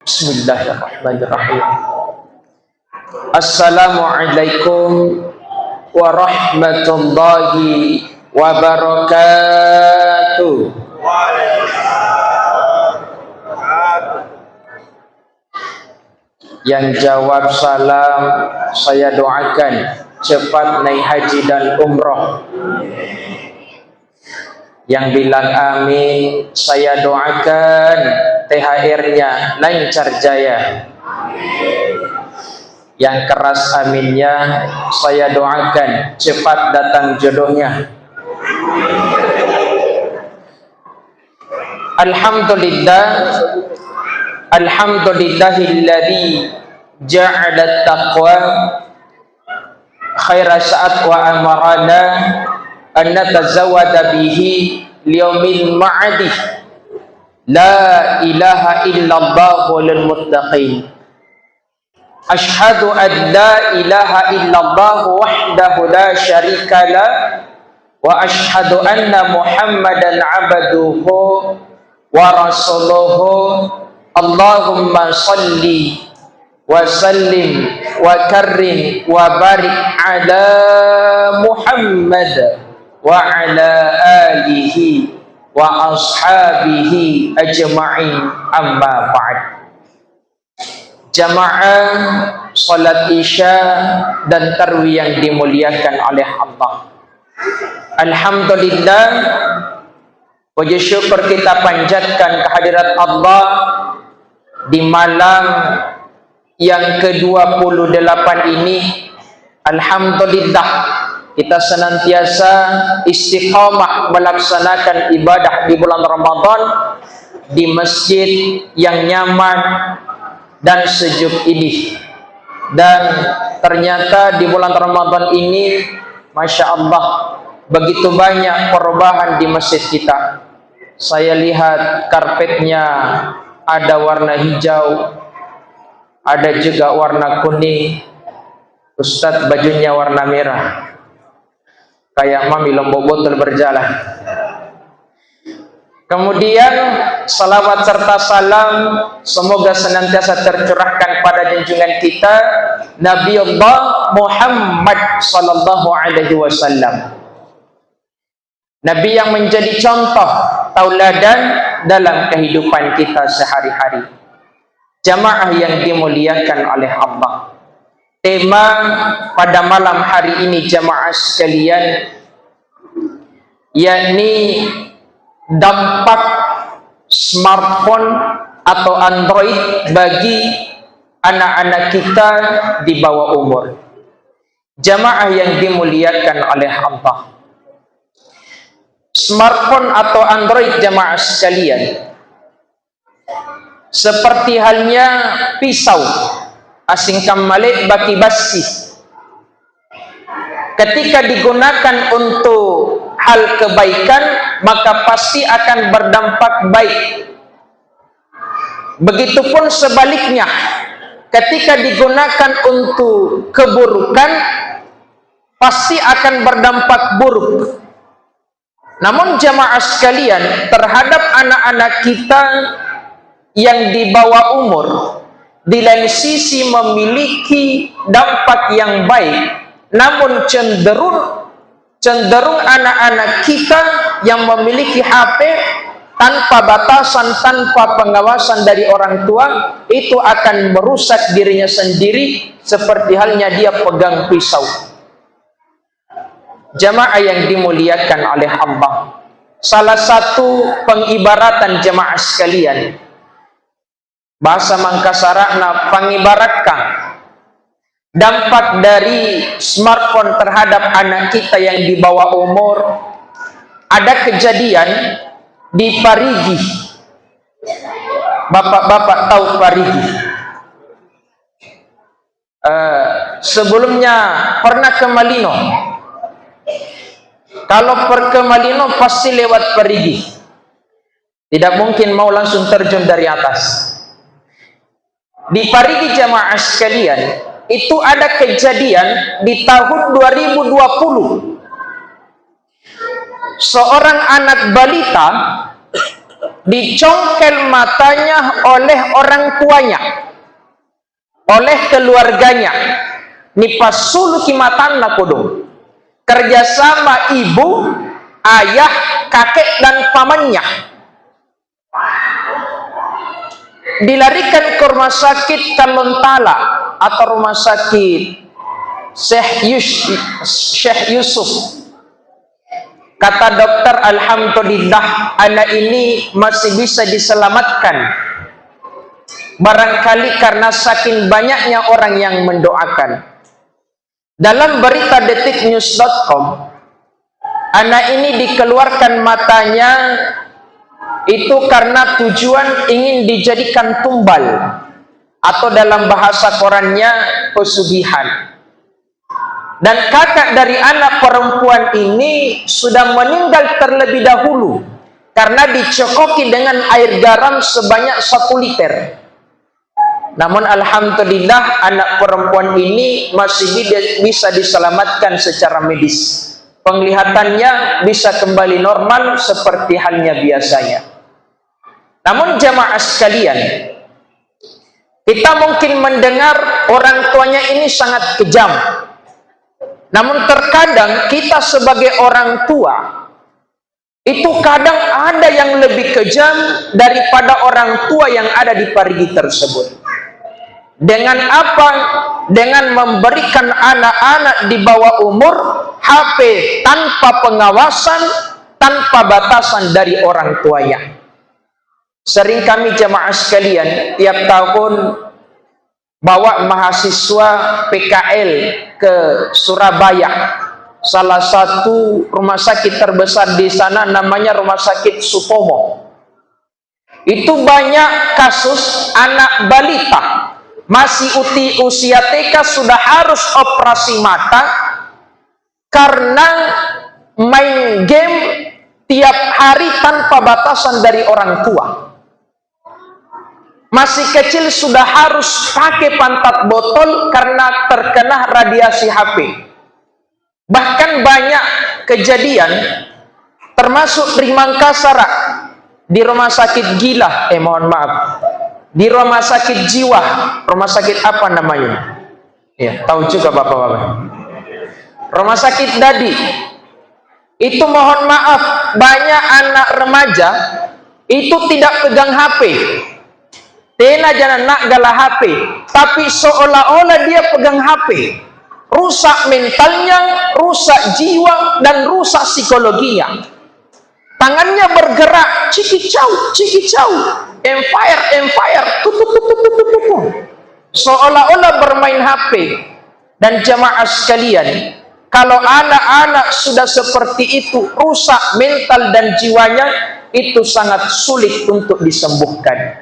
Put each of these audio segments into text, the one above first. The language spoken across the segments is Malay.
Bismillahirrahmanirrahim. Assalamualaikum warahmatullahi wabarakatuh. Yang jawab salam saya doakan cepat naik haji dan umroh. Yang bilang amin saya doakan THR-nya lancar jaya. Yang keras aminnya saya doakan cepat datang jodohnya. Alhamdulillah, alhamdulillahilladzi ja'ala taqwa khaira sa'at wa amarana an natazawwada bihi liyaumil ma'adi. La ilaha illallah lil muttaqin. Ashhadu an la ilaha illallah wahdahu la syarika la wa ashhadu anna Muhammadan abduhu wa rasuluhu. Allahumma salli wa sallim wa karrim wa barik ala Muhammad wa ala alihi wa ashabihi ajma'in, amma ba'd. Jamaah salat isya dan tarawih yang dimuliakan oleh Allah, alhamdulillah, puji syukur kita panjatkan kehadirat Allah di malam yang ke-28 ini. Alhamdulillah, kita senantiasa istiqamah melaksanakan ibadah di bulan Ramadan di masjid yang nyaman dan sejuk ini. Dan ternyata di bulan Ramadan ini, Masya Allah, begitu banyak perubahan di masjid kita. Saya lihat karpetnya ada warna hijau, ada juga warna kuning. Ustadz bajunya warna merah, kayak mami lombok botol berjalan. Kemudian salawat serta salam semoga senantiasa tercurahkan pada junjungan kita Nabiullah Muhammad sallallahu alaihi wasallam, Nabi yang menjadi contoh tauladan dalam kehidupan kita sehari-hari. Jamaah yang dimuliakan oleh Allah, tema pada malam hari ini jamaah sekalian, yakni dampak smartphone atau Android bagi anak-anak kita di bawah umur. Jamaah yang dimuliakan oleh Allah, smartphone atau Android jamaah sekalian seperti halnya pisau asingkam malik baki basi. Ketika digunakan untuk hal kebaikan maka pasti akan berdampak baik. Begitupun sebaliknya, ketika digunakan untuk keburukan pasti akan berdampak buruk. Namun jamaah sekalian, terhadap anak-anak kita yang di bawah umur, di lain sisi memiliki dampak yang baik. Namun cenderung anak-anak kita yang memiliki HP tanpa batasan, tanpa pengawasan dari orang tua, itu akan merusak dirinya sendiri seperti halnya dia pegang pisau. Jamaah yang dimuliakan oleh Allah, salah satu pengibaratan jamaah sekalian, bahasa Mangkasarakna pengibaratkan dampak dari smartphone terhadap anak kita yang di bawah umur. Ada kejadian di Parigi. Bapak-bapak tahu Parigi? Sebelumnya pernah ke Malino. Kalau ke Malino pasti lewat Parigi. Tidak mungkin mau langsung terjun dari atas. Di Parigi jamaah sekalian, itu ada kejadian di tahun 2020. Seorang anak balita dicongkel matanya oleh orang tuanya, oleh keluarganya. Ni pasulu kimatan na kodong. Kerjasama ibu, ayah, kakek dan pamannya. Dilarikan ke rumah sakit Kalontala atau rumah sakit Syekh Yusuf. Kata dokter, alhamdulillah anak ini masih bisa diselamatkan. Barangkali karena saking banyaknya orang yang mendoakan. Dalam berita detiknews.com, anak ini dikeluarkan matanya itu karena tujuan ingin dijadikan tumbal, atau dalam bahasa korannya pesugihan. Dan kakak dari anak perempuan ini sudah meninggal terlebih dahulu karena dicokoki dengan air garam sebanyak 1 liter. Namun alhamdulillah anak perempuan ini masih bisa diselamatkan secara medis. Penglihatannya bisa kembali normal seperti halnya biasanya. Namun jamaah sekalian, kita mungkin mendengar orang tuanya ini sangat kejam. Namun terkadang kita sebagai orang tua itu kadang ada yang lebih kejam daripada orang tua yang ada di parigi tersebut. Dengan apa? Dengan memberikan anak-anak di bawah umur HP tanpa pengawasan, tanpa batasan dari orang tuanya. Sering kami jamaah sekalian tiap tahun bawa mahasiswa PKL ke Surabaya. Salah satu rumah sakit terbesar di sana namanya Rumah Sakit Supomo. Itu banyak kasus anak balita masih usia TK sudah harus operasi mata karena main game tiap hari tanpa batasan dari orang tua. Masih kecil sudah harus pakai pantat botol karena terkena radiasi HP. Bahkan banyak kejadian, termasuk di Mangkasar, di rumah sakit gila, di rumah sakit jiwa, rumah sakit apa namanya? Ya, tahu juga bapak-bapak. Rumah sakit Dadi. Itu mohon maaf, banyak anak remaja itu tidak pegang HP. Tena jangan nak galah HP, tapi seolah-olah dia pegang HP. Rusak mentalnya, rusak jiwa, dan rusak psikologinya. Tangannya bergerak, cikicau, empire, tutup. Seolah-olah bermain HP. Dan jamaah sekalian, kalau anak-anak sudah seperti itu, rusak mental dan jiwanya, itu sangat sulit untuk disembuhkan.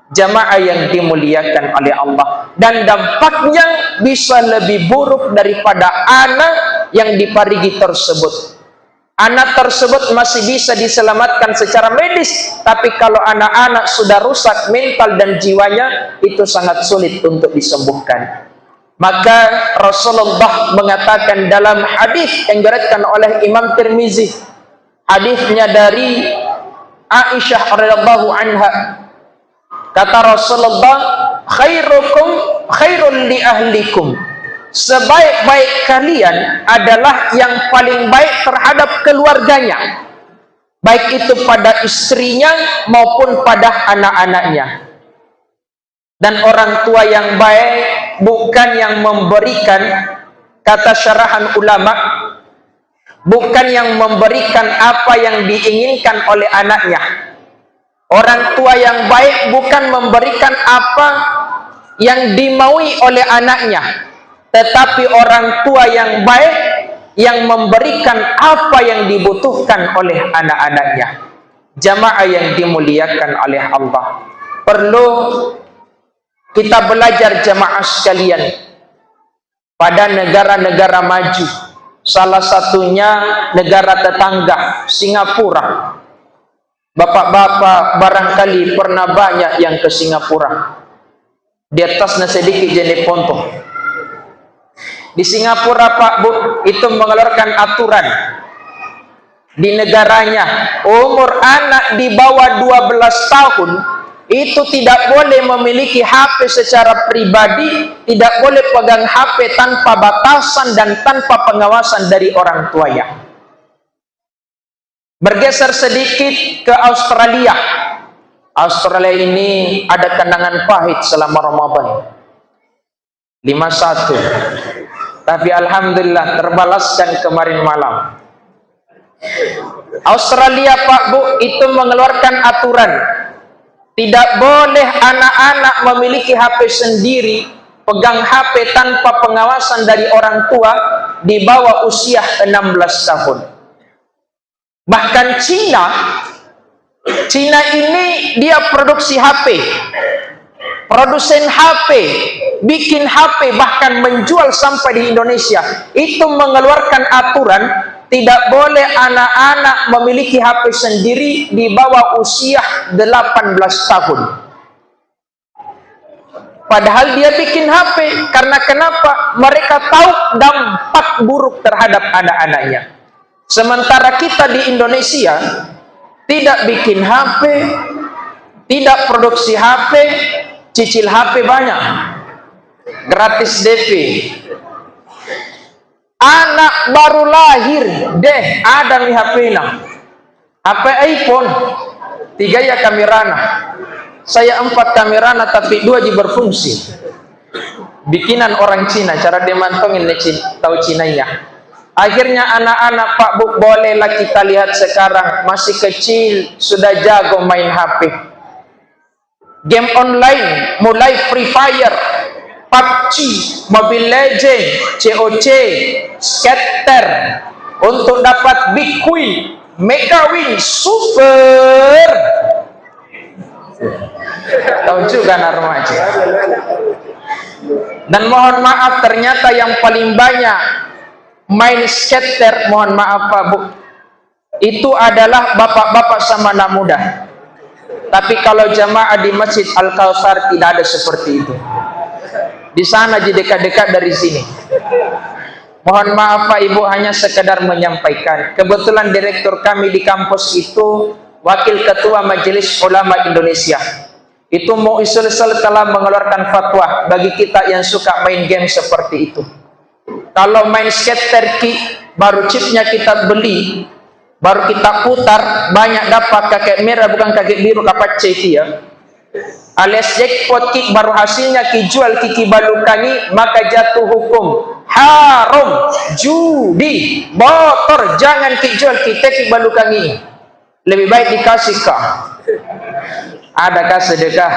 Jamaah yang dimuliakan oleh Allah, dan dampaknya bisa lebih buruk daripada anak yang diparigi tersebut. Anak tersebut masih bisa diselamatkan secara medis, tapi kalau anak-anak sudah rusak mental dan jiwanya, itu sangat sulit untuk disembuhkan. Maka Rasulullah mengatakan dalam hadis yang diriwayatkan oleh Imam Tirmizi, hadisnya dari Aisyah radhiyallahu anha, kata Rasulullah, khairul li ahlikum, sebaik-baik kalian adalah yang paling baik terhadap keluarganya, baik itu pada istrinya maupun pada anak-anaknya. Dan orang tua yang baik bukan yang memberikan, kata syarahan ulama, bukan yang memberikan apa yang diinginkan oleh anaknya. Orang tua yang baik bukan memberikan apa yang dimaui oleh anaknya, tetapi orang tua yang baik yang memberikan apa yang dibutuhkan oleh anak-anaknya. Jamaah yang dimuliakan oleh Allah, perlu kita belajar jamaah sekalian pada negara-negara maju, salah satunya negara tetangga Singapura. Bapak-bapak barangkali pernah banyak yang ke Singapura. Di atasnya sedikit jenis ponto. Di Singapura Pak Bu itu mengeluarkan aturan di negaranya umur anak di bawah 12 tahun itu tidak boleh memiliki HP secara pribadi, tidak boleh pegang HP tanpa batasan dan tanpa pengawasan dari orang tuanya. Bergeser sedikit ke Australia. Australia ini ada kenangan pahit selama Ramadan 51, tapi alhamdulillah terbalaskan kemarin malam. Australia Pak Bu itu mengeluarkan aturan tidak boleh anak-anak memiliki HP sendiri, pegang HP tanpa pengawasan dari orang tua di bawah usia 16 tahun. Bahkan Cina ini dia produksi HP, produsen HP, bikin HP, bahkan menjual sampai di Indonesia. Itu mengeluarkan aturan tidak boleh anak-anak memiliki HP sendiri di bawah usia 18 tahun. Padahal dia bikin HP karena kenapa? Mereka tahu dampak buruk terhadap anak-anaknya. Sementara kita di Indonesia tidak bikin HP, tidak produksi HP, cicil HP banyak, gratis DP. Anak baru lahir deh ada nih HP-nya, HP iPhone 3 ya kamerana, saya 4 kamerana tapi 2 ji berfungsi, bikinan orang Cina, cara dia mantongin tahu Cinanya. Akhirnya anak-anak Pak Bu bolehlah kita lihat sekarang masih kecil sudah jago main HP, game online mulai Free Fire, PUBG, Mobile Legend, COC, Scatter, untuk dapat Big Win, Mega Win, Super. Tahu juga remaja. Dan mohon maaf ternyata yang paling banyak main Scatter, mohon maaf Pak Bu, itu adalah bapak-bapak sama anak muda. Tapi kalau jamaah di Masjid Al-Kautsar tidak ada seperti itu. Di sana di dekat-dekat dari sini. Mohon maaf Pak Ibu, hanya sekedar menyampaikan. Kebetulan direktur kami di kampus itu Wakil Ketua Majelis Ulama Indonesia. Itu Mu'isul telah mengeluarkan fatwa bagi kita yang suka main game seperti itu. Kalau main Scatter baru chipnya kita beli, baru kita putar, banyak dapat kakek merah bukan kakek biru kapat ceki ya. Alias jackpot baru hasilnya jual kiki balukangi, maka jatuh hukum haram, judi, motor, jangan jual kita balukangi. Lebih baik dikasih kah? Adakah sedekah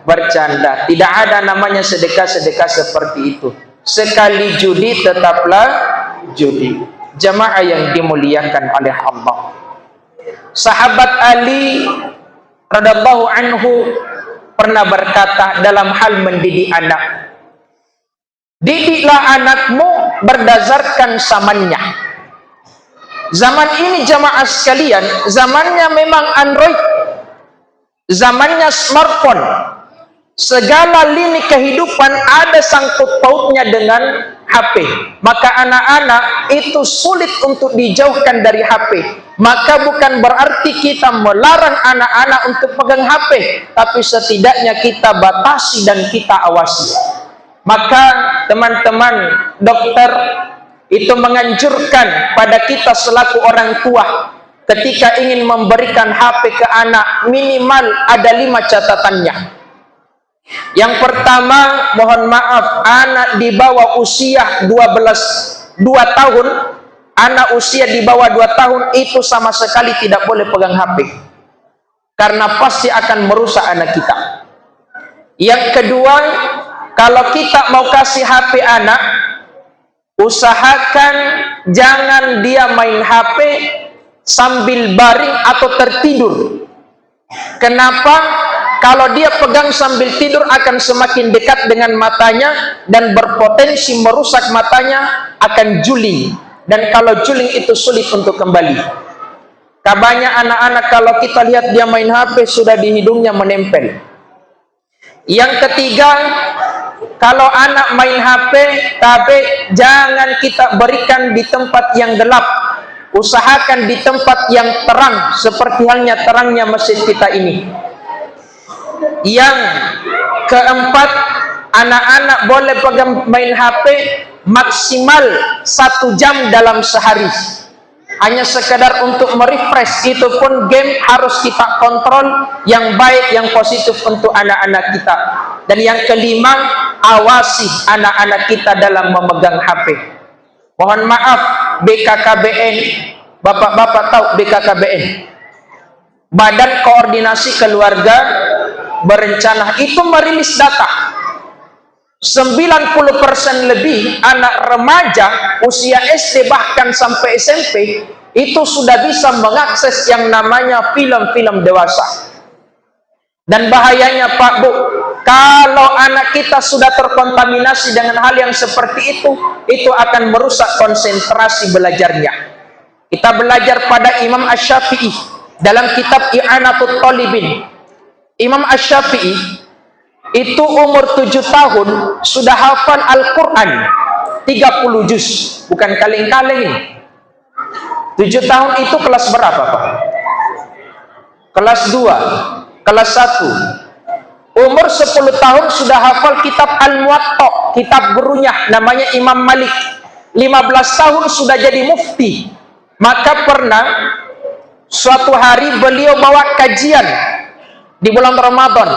bercanda? Tidak ada namanya sedekah-sedekah seperti itu. Sekali judi tetaplah judi. Jamaah yang dimuliakan oleh Allah. Sahabat Ali radhiyallahu anhu pernah berkata dalam hal mendidik anak, didiklah anakmu berdasarkan zamannya. Zaman ini jamaah sekalian, zamannya memang Android, zamannya smartphone, segala lini kehidupan ada sangkut pautnya dengan HP. Maka anak-anak itu sulit untuk dijauhkan dari HP. Maka bukan berarti kita melarang anak-anak untuk pegang HP, tapi setidaknya kita batasi dan kita awasi. Maka teman-teman dokter itu menganjurkan pada kita selaku orang tua, ketika ingin memberikan HP ke anak, minimal ada 5 catatannya. Yang pertama, mohon maaf, anak di bawah usia 2 tahun, anak usia di bawah 2 tahun itu sama sekali tidak boleh pegang HP, karena pasti akan merusak anak kita. Yang kedua, kalau kita mau kasih HP anak, usahakan jangan dia main HP sambil baring atau tertidur. Kenapa? Kalau dia pegang sambil tidur akan semakin dekat dengan matanya dan berpotensi merusak matanya, akan juling. Dan kalau juling itu sulit untuk kembali. Banyak anak-anak kalau kita lihat dia main HP sudah di hidungnya menempel. Yang ketiga, kalau anak main HP, tapi jangan kita berikan di tempat yang gelap. usahakan di tempat yang terang, seperti halnya terangnya masjid kita ini. Yang keempat, anak-anak boleh pegang main HP maksimal 1 jam dalam sehari. Hanya sekedar untuk merefresh, itu pun game harus kita kontrol yang baik, yang positif untuk anak-anak kita. Dan yang kelima, awasi anak-anak kita dalam memegang HP. Mohon maaf, BKKBN, bapak-bapak tahu BKKBN, Badan Koordinasi Keluarga Berencana, itu merilis data 90% lebih anak remaja usia SD bahkan sampai SMP itu sudah bisa mengakses yang namanya film-film dewasa. Dan bahayanya Pak Bu, kalau anak kita sudah terkontaminasi dengan hal yang seperti itu akan merusak konsentrasi belajarnya. Kita belajar pada Imam Asy-Syafi'i dalam kitab I'anatul Talibin. Imam Asy-Syafi'i itu umur 7 tahun sudah hafal Al-Quran 30 juz, bukan kaleng-kaleng ini. 7 tahun itu kelas berapa Pak? Kelas 2, kelas 1. Umur 10 tahun sudah hafal kitab Al-Muwatta, kitab gurunya namanya Imam Malik. 15 tahun sudah jadi mufti. Maka pernah suatu hari beliau bawa kajian di bulan Ramadan,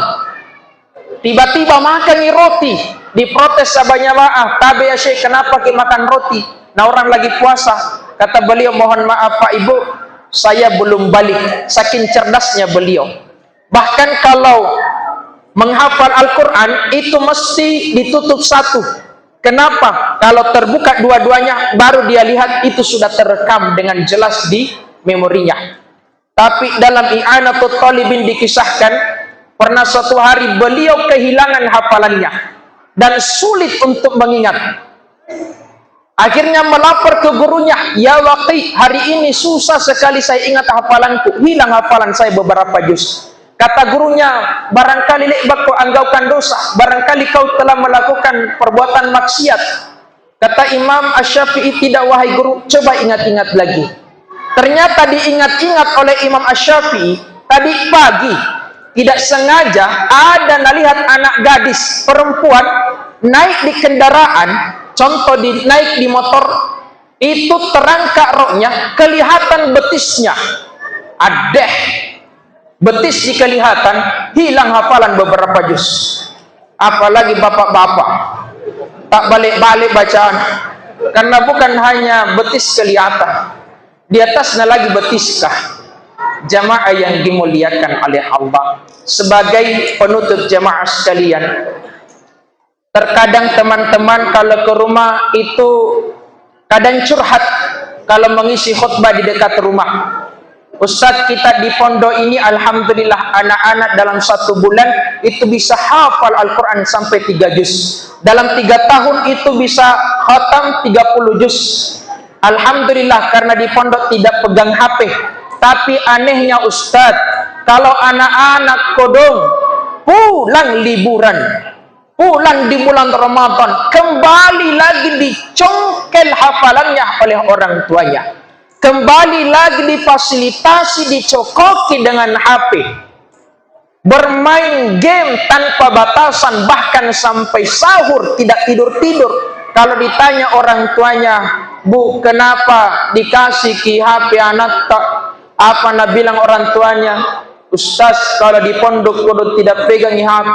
tiba-tiba makan roti, diprotes sahabatnya, maaf tabe ya Syekh, kenapa kita makan roti, nah orang lagi puasa. Kata beliau, mohon maaf Pak Ibu, saya belum balik. Saking cerdasnya beliau. Bahkan kalau menghafal Al-Quran itu mesti ditutup satu. Kenapa? Kalau terbuka dua-duanya baru dia lihat, itu sudah terekam dengan jelas di memorinya. Tapi dalam I'anatul Talibin dikisahkan, pernah suatu hari beliau kehilangan hafalannya dan sulit untuk mengingat. Akhirnya melapor ke gurunya, ya Waqi, hari ini susah sekali saya ingat hafalanku, hilang hafalan saya beberapa juz. Kata gurunya, barangkali lekbak kau anggaukan dosa, barangkali kau telah melakukan perbuatan maksiat. Kata Imam Asy-Syafi'i, tidak wahai guru, coba ingat-ingat lagi. Ternyata diingat-ingat oleh Imam Asy-Syafi'i, tadi pagi tidak sengaja ada melihat anak gadis perempuan naik di kendaraan, contoh naik di motor, itu terangkat roknya, kelihatan betisnya, adeh, betis dikelihatan, hilang hafalan beberapa juz. Apalagi bapak-bapak tak balik-balik bacaan, karena bukan hanya betis kelihatan, di atasnya lagi betiskah. Jamaah yang dimuliakan oleh Allah, sebagai penutup jamaah sekalian, terkadang teman-teman kalau ke rumah itu kadang curhat kalau mengisi khutbah di dekat rumah. Ustadz, kita di pondok ini alhamdulillah anak-anak dalam 1 bulan itu bisa hafal Al-Quran sampai 3 juz. Dalam 3 tahun itu bisa khatam 30 juz. Alhamdulillah, karena di pondok tidak pegang HP. Tapi anehnya Ustadz, kalau anak-anak kodong pulang liburan, pulang di bulan Ramadan, kembali lagi dicongkel hafalannya oleh orang tuanya, kembali lagi difasilitasi, dicokoki dengan HP, bermain game tanpa batasan, bahkan sampai sahur tidak tidur-tidur. Kalau ditanya orang tuanya, Bu, kenapa dikasih ki HP anak tak? Apa nak bilang orang tuanya? Ustaz, kalau di pondok kudu tidak pegang HP.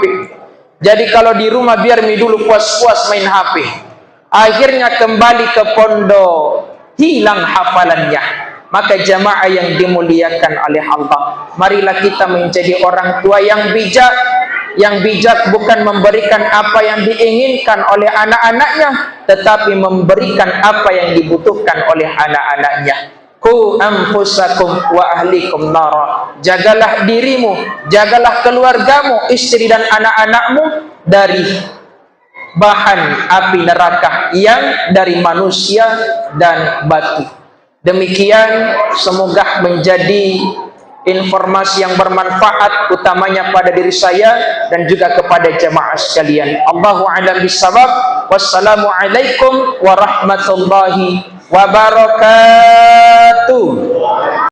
Jadi kalau di rumah biar mi dulu puas-puas main HP. Akhirnya kembali ke pondok, hilang hafalannya. Maka jamaah yang dimuliakan oleh Allah, marilah kita menjadi orang tua yang bijak. Yang bijak bukan memberikan apa yang diinginkan oleh anak-anaknya, tetapi memberikan apa yang dibutuhkan oleh anak-anaknya. Qu anfusakum wa ahlikum nara. Jagalah dirimu, jagalah keluargamu, istri dan anak-anakmu dari bahan api neraka yang dari manusia dan batu. Demikian, semoga menjadi informasi yang bermanfaat, utamanya pada diri saya dan juga kepada jamaah sekalian. Allahu a'lam bissawab. Wassalamualaikum warahmatullahi wabarakatuh. wabarakatuh.